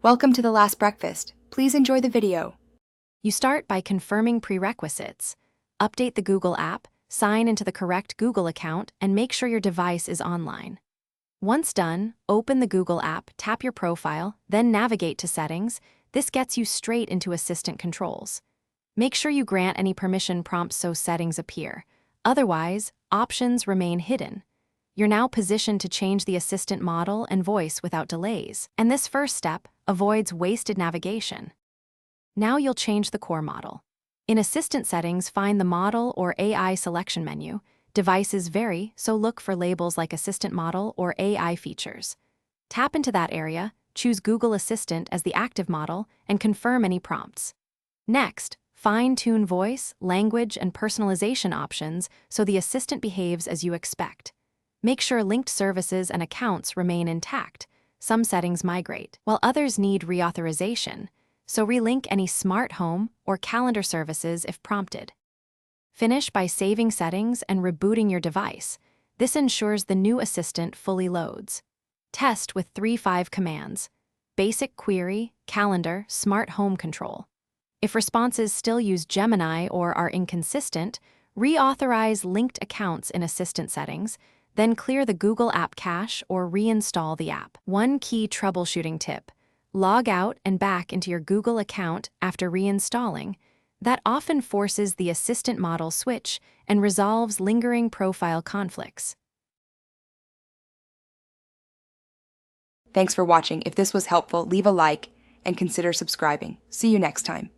Welcome to the last breakfast. Please enjoy the video. You start by confirming prerequisites. Update the Google app, sign into the correct Google account, and make sure your device is online. Once done, open the Google app, tap your profile, then navigate to Settings. This gets you straight into Assistant controls. Make sure you grant any permission prompts so settings appear. Otherwise, options remain hidden. You're now positioned to change the assistant model and voice without delays, and this first step avoids wasted navigation. Now you'll change the core model. In Assistant settings, find the Model or AI selection menu. Devices vary, so look for labels like Assistant Model or AI features. Tap into that area, choose Google Assistant as the active model, and confirm any prompts. Next, fine-tune voice, language, and personalization options so the assistant behaves as you expect. Make sure linked services and accounts remain intact. Some settings migrate, while others need reauthorization, so relink any smart home or calendar services if prompted. Finish by saving settings and rebooting your device. This ensures the new assistant fully loads. Test with 3-5 commands: basic query, calendar, smart home control. If responses still use Gemini or are inconsistent, reauthorize linked accounts in Assistant settings, then clear the Google App Cache or reinstall the app. One key troubleshooting tip: log out and back into your Google account after reinstalling. That often forces the assistant model switch and resolves lingering profile conflicts. Thanks for watching. If this was helpful, leave a like and consider subscribing. See you next time.